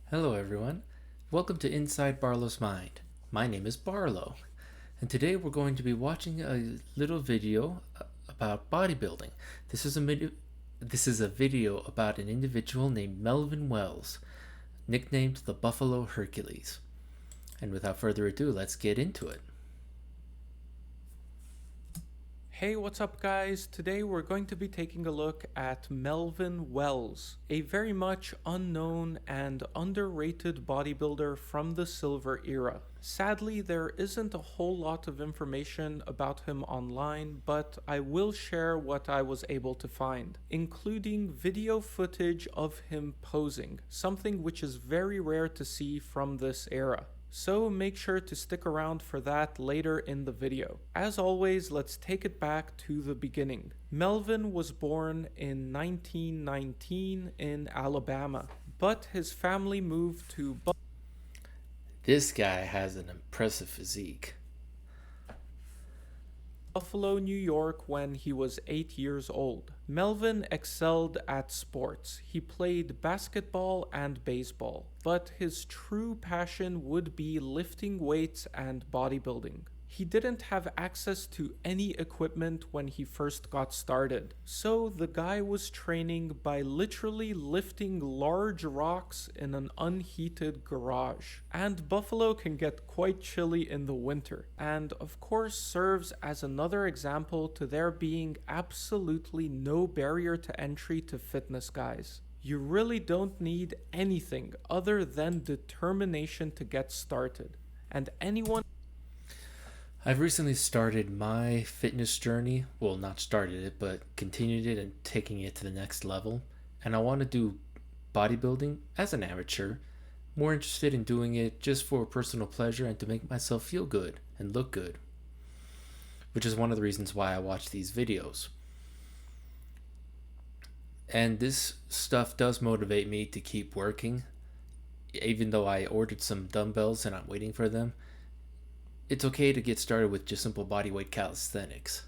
Hello everyone, welcome to Inside Barlow's Mind. My name is Barlow, and today we're going to be watching a little video about bodybuilding. This is a video about an individual named Melvin Wells, nicknamed the Buffalo Hercules. And without further ado, let's get into it. Hey, what's up guys? Today we're going to be taking a look at Melvin Wells, a very much unknown and underrated bodybuilder from the Silver Era. Sadly, there isn't a whole lot of information about him online, but I will share what I was able to find, including video footage of him posing, something which is very rare to see from this era. So make sure to stick around for that later in the video. As always, let's take it back to the beginning. Melvin was born in 1919 in Alabama, but his family moved to This guy has an impressive physique. Buffalo, New York when he was 8 years old. Melvin excelled at sports. He played basketball and baseball, but his true passion would be lifting weights and bodybuilding. He didn't have access to any equipment when he first got started, so the guy was training by literally lifting large rocks in an unheated garage. And Buffalo can get quite chilly in the winter, and of course serves as another example to there being absolutely no barrier to entry to fitness guys. You really don't need anything other than determination to get started, and anyone I've recently started my fitness journey. Well, not started it, but continued it and taking it to the next level. And I want to do bodybuilding as an amateur. More interested in doing it just for personal pleasure and to make myself feel good and look good. Which is one of the reasons why I watch these videos. And this stuff does motivate me to keep working. Even though I ordered some dumbbells and I'm waiting for them, it's okay to get started with just simple bodyweight calisthenics.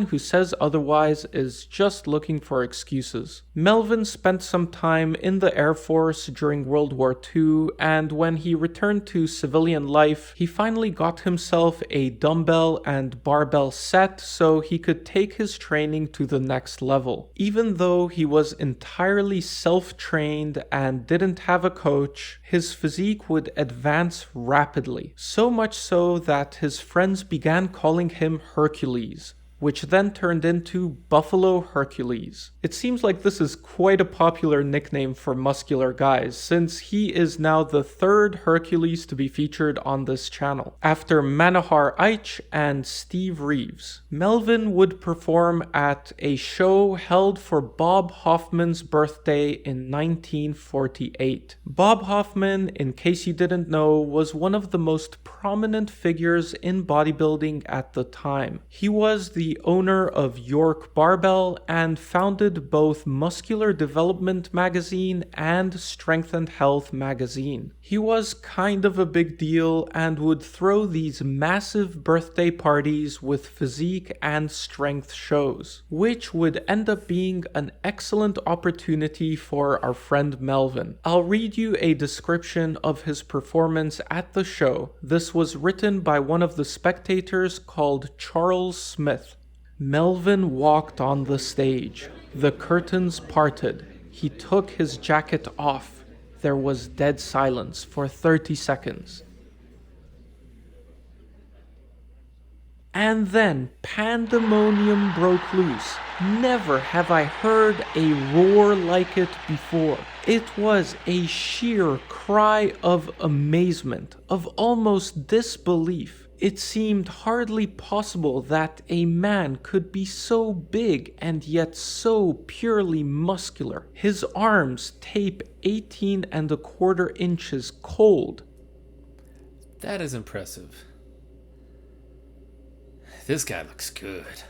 who says otherwise is just looking for excuses. Melvin spent some time in the Air Force during World War II, and when he returned to civilian life, he finally got himself a dumbbell and barbell set so he could take his training to the next level. Even though he was entirely self-trained and didn't have a coach, his physique would advance rapidly, so much so that his friends began calling him Hercules, which then turned into Buffalo Hercules. It seems like this is quite a popular nickname for muscular guys, since he is now the third Hercules to be featured on this channel, after Manahar Eich and Steve Reeves. Melvin would perform at a show held for Bob Hoffman's birthday in 1948. Bob Hoffman, in case you didn't know, was one of the most prominent figures in bodybuilding at the time. He was the owner of York Barbell and founded both Muscular Development magazine and Strength and Health magazine. He was kind of a big deal and would throw these massive birthday parties with physique and strength shows, which would end up being an excellent opportunity for our friend Melvin. I'll read you a description of his performance at the show. This was written by one of the spectators called Charles Smith. Melvin walked on the stage. The curtains parted. He took his jacket off. There was dead silence for 30 seconds. And then pandemonium broke loose. Never have I heard a roar like it before. It was a sheer cry of amazement, of almost disbelief. It seemed hardly possible that a man could be so big and yet so purely muscular. His arms tape 18¼ inches cold. That is impressive. This guy looks good.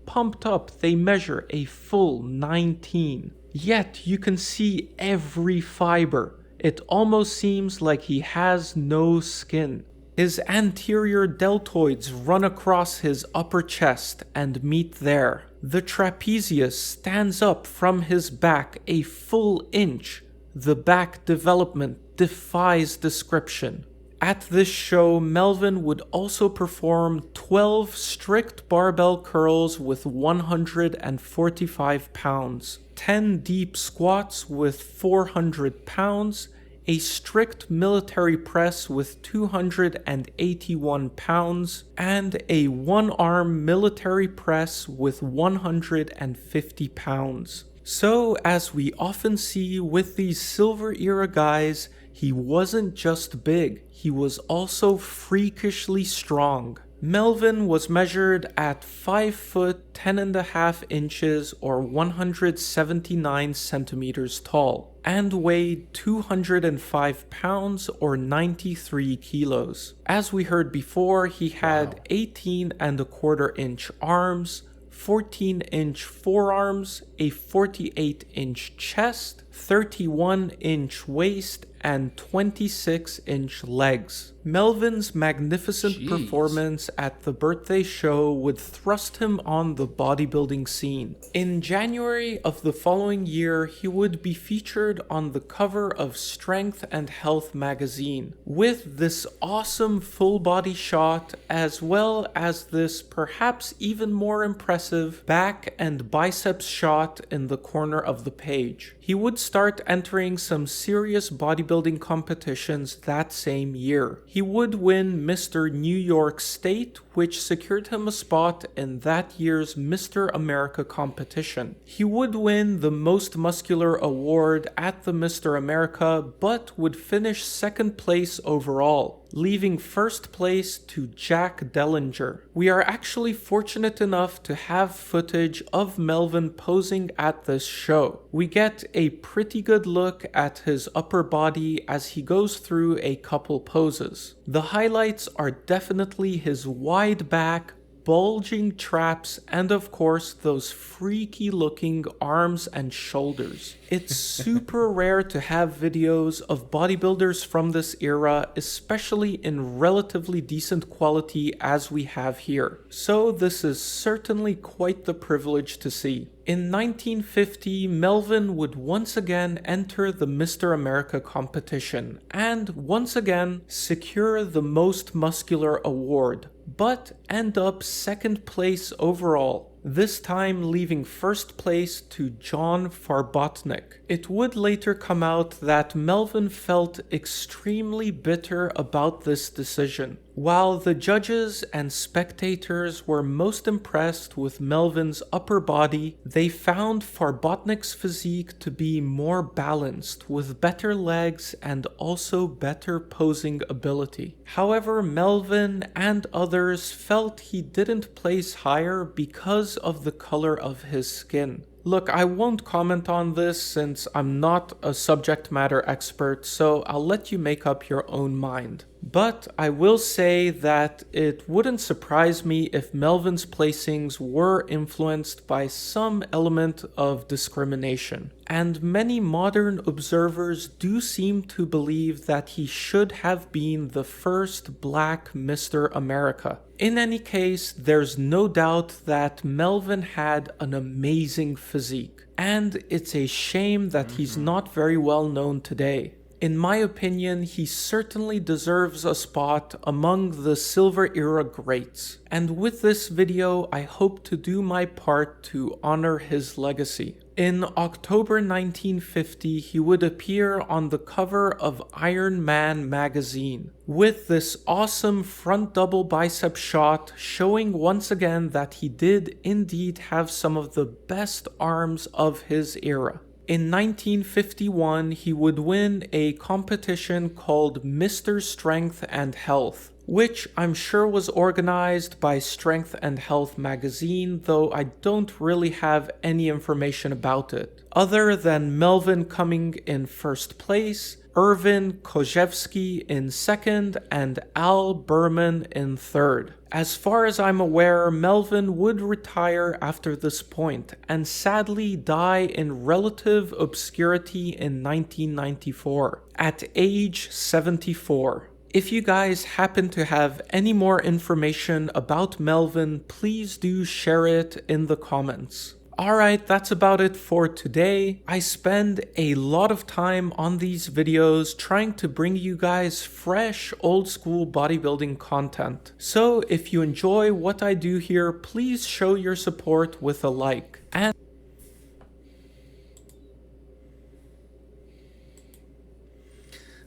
Pumped up, they measure a full 19. Yet you can see every fiber. It almost seems like he has no skin. His anterior deltoids run across his upper chest and meet there. The trapezius stands up from his back a full inch. The back development defies description. At this show, Melvin would also perform 12 strict barbell curls with 145 pounds, 10 deep squats with 400 pounds, a strict military press with 281 pounds, and a one-arm military press with 150 pounds. So, as we often see with these Silver Era guys, he wasn't just big, he was also freakishly strong. Melvin was measured at 5 foot 10.5 inches or 179 centimeters tall, and weighed 205 pounds or 93 kilos. As we heard before, he had 18.25-inch arms, 14-inch forearms, a 48-inch chest, 31-inch waist, and 26-inch legs. Melvin's magnificent performance at the birthday show would thrust him on the bodybuilding scene. In January of the following year, he would be featured on the cover of Strength and Health magazine, with this awesome full body shot, as well as this perhaps even more impressive back and biceps shot in the corner of the page. He would start entering some serious bodybuilding competitions that same year. He would win Mr. New York State, which secured him a spot in that year's Mr. America competition. He would win the Most Muscular award at the Mr. America, but would finish second place overall, leaving first place to Jack Dellinger. We are actually fortunate enough to have footage of Melvin posing at this show. We get a pretty good look at his upper body as he goes through a couple poses. The highlights are definitely his wide back, bulging traps, and of course those freaky looking arms and shoulders. It's super rare to have videos of bodybuilders from this era, especially in relatively decent quality as we have here. So this is certainly quite the privilege to see. In 1950, Melvin would once again enter the Mr. America competition and once again secure the Most Muscular award, but end up second place overall, this time leaving first place to John Farbotnik. It would later come out that Melvin felt extremely bitter about this decision. While the judges and spectators were most impressed with Melvin's upper body, they found Farbotnik's physique to be more balanced, with better legs and also better posing ability. However, Melvin and others felt he didn't place higher because of the color of his skin. Look, I won't comment on this since I'm not a subject matter expert, so I'll let you make up your own mind. But I will say that it wouldn't surprise me if Melvin's placings were influenced by some element of discrimination. And many modern observers do seem to believe that he should have been the first black Mr. America. In any case, there's no doubt that Melvin had an amazing physique, and it's a shame that he's not very well known today. In my opinion, he certainly deserves a spot among the Silver Era greats, and with this video, I hope to do my part to honor his legacy. In October 1950, he would appear on the cover of Iron Man magazine, with this awesome front double bicep shot showing once again that he did indeed have some of the best arms of his era. In 1951, he would win a competition called Mr. Strength and Health, which I'm sure was organized by Strength and Health magazine, though I don't really have any information about it, other than Melvin coming in first place, Irvin Kojevsky in second, and Al Berman in third. As far as I'm aware, Melvin would retire after this point and sadly die in relative obscurity in 1994, at age 74. If you guys happen to have any more information about Melvin, please do share it in the comments. Alright, that's about it for today. I spend a lot of time on these videos trying to bring you guys fresh, old school bodybuilding content. So if you enjoy what I do here, please show your support with a like. And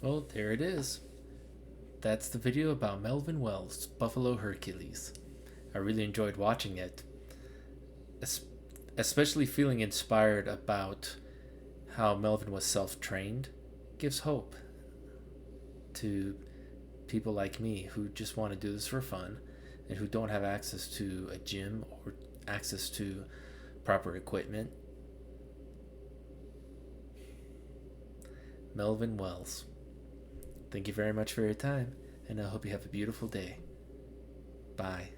Well, there it is. That's the video about Melvin Wells, Buffalo Hercules. I really enjoyed watching it, especially feeling inspired about how Melvin was self-trained. Gives hope to people like me who just want to do this for fun and who don't have access to a gym or access to proper equipment. Melvin Wells. Thank you very much for your time, and I hope you have a beautiful day. Bye.